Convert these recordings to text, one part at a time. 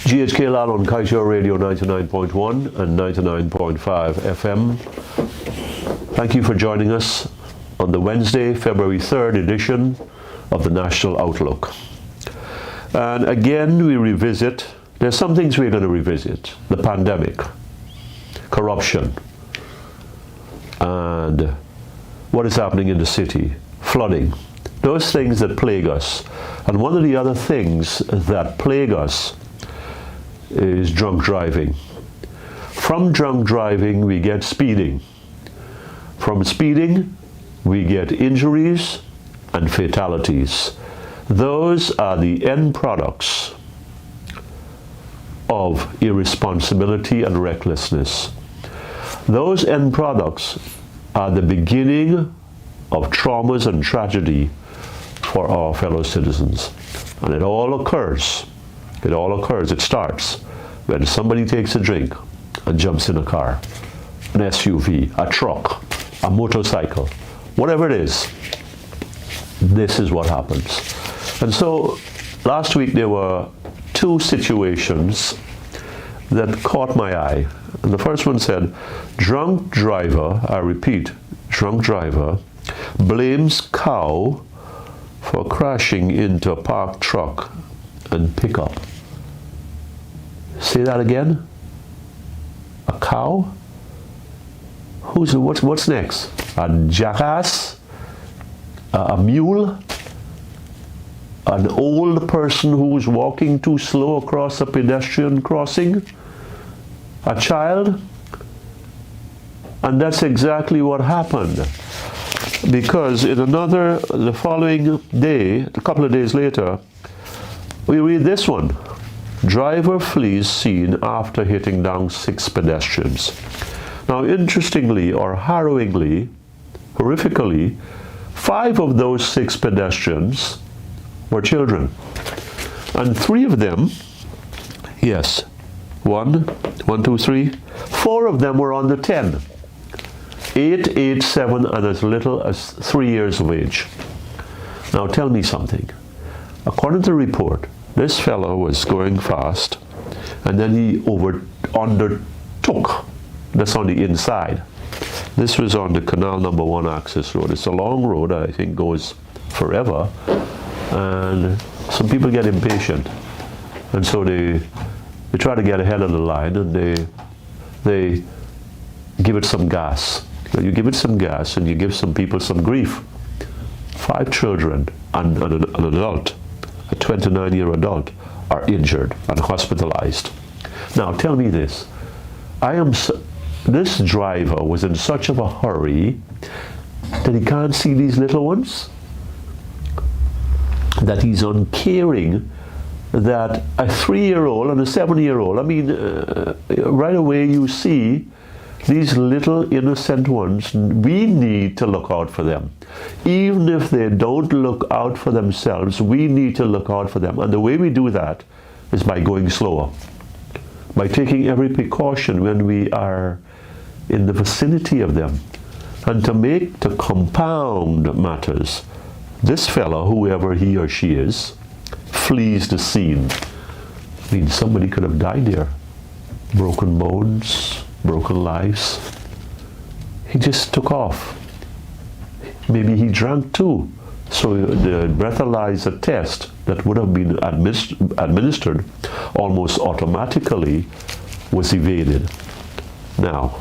GHK Lall on Kaieteur Radio 99.1 and 99.5 FM. Thank you for joining us on the Wednesday, February 3rd edition of the National Outlook. And again, we revisit, there's some things we're going to revisit. The pandemic, corruption, and what is happening in the city, flooding, those things that plague us. And one of the other things that plague us is drunk driving. From drunk driving, we get speeding. From speeding, we get injuries and fatalities. Those are the end products of irresponsibility and recklessness. Those end products are the beginning of traumas and tragedy for our fellow citizens. And it all occurs, it starts when somebody takes a drink and jumps in a car, an SUV, a truck, a motorcycle, whatever it is. This is what happens. And so last week there were two situations that caught my eye. And the first one said, drunk driver, I repeat, drunk driver blames cow for crashing into a parked truck and pickup. Say that again? A cow? What's next? A jackass? A mule? An old person who's walking too slow across a pedestrian crossing? A child? And that's exactly what happened. Because the following day, a couple of days later, we read this one. Driver flees scene after hitting down 6 pedestrians. Now, interestingly or harrowingly, horrifically, 5 of those 6 pedestrians were children. And 3 of them, yes, 1, 2, 3, 4 of them were under 10. 8, 8, 7, and as little as 3 years of age. Now tell me something. According to the report, this fellow was going fast, and then he undertook. That's on the inside. This was on the Canal Number 1 access road. It's a long road, I think goes forever, and some people get impatient, and so they try to get ahead of the line, and they give it some gas. You give it some gas, and you give some people some grief. 5 children and an adult, a 29-year adult, are injured and hospitalized. Now tell me this. This driver was in such of a hurry that he can't see these little ones? That he's uncaring, that a 3-year-old and a 7-year-old, right away you see these little innocent ones, we need to look out for them. Even if they don't look out for themselves, we need to look out for them. And the way we do that is by going slower, by taking every precaution when we are in the vicinity of them. And to compound matters, this fellow, whoever he or she is, flees the scene. Somebody could have died there. Broken bones, broken lives. He just took off. Maybe he drank too. So the breathalyzer test that would have been administered almost automatically was evaded. Now,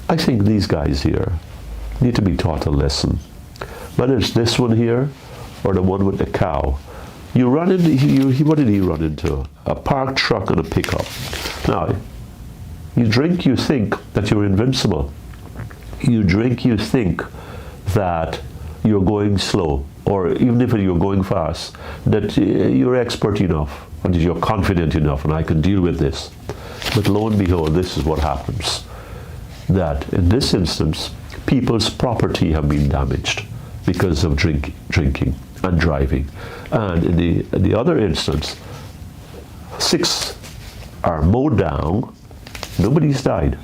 I think these guys here need to be taught a lesson. Whether it's this one here or the one with the cow. You run into, what did he run into? A parked truck and a pickup. Now, you drink, you think that you're invincible. You drink, you think that you're going slow, or even if you're going fast, that you're expert enough, and you're confident enough, and I can deal with this. But lo and behold, this is what happens. That in this instance, people's property have been damaged because of drinking and driving. And in the other instance, 6 are mowed down. Nobody's died.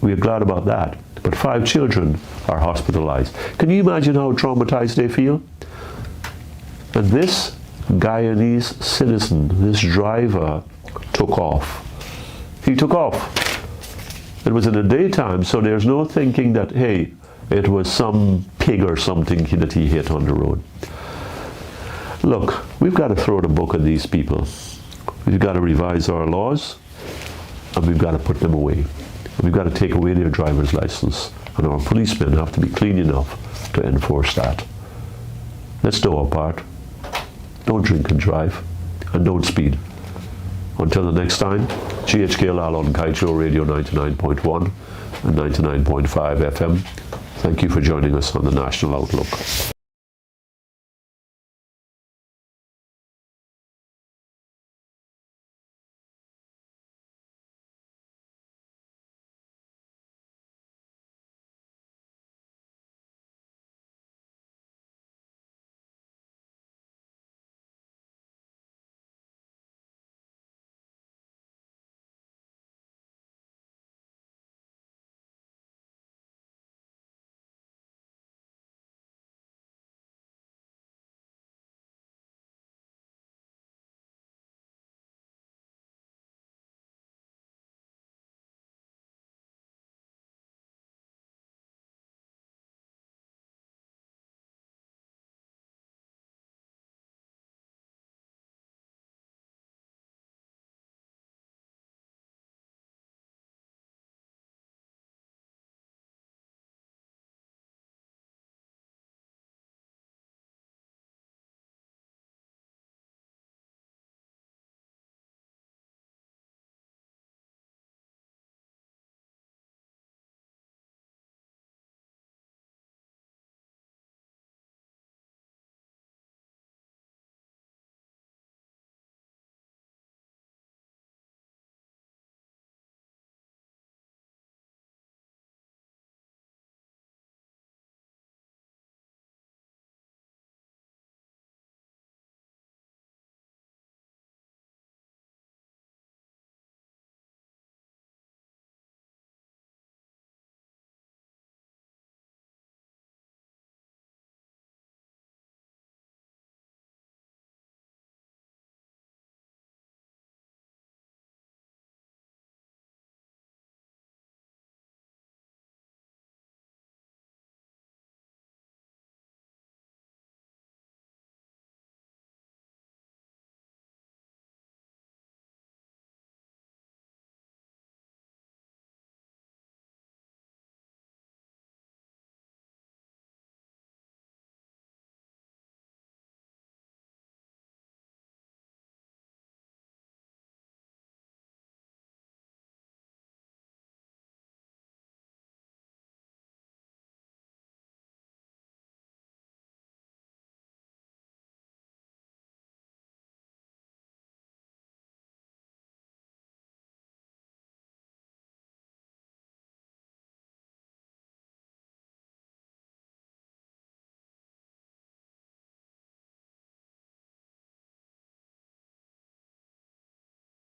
We're glad about that. But 5 children are hospitalized. Can you imagine how traumatized they feel? And this Guyanese citizen, this driver, took off. He took off. It was in the daytime, so there's no thinking that, hey, it was some pig or something that he hit on the road. Look, we've got to throw the book at these people. We've got to revise our laws, and we've got to put them away. We've got to take away their driver's license, and our policemen have to be clean enough to enforce that. Let's do our part. Don't drink and drive, and don't speed. Until the next time, GHK Lall on Kaieteur Radio 99.1 and 99.5 FM. Thank you for joining us on the National Outlook.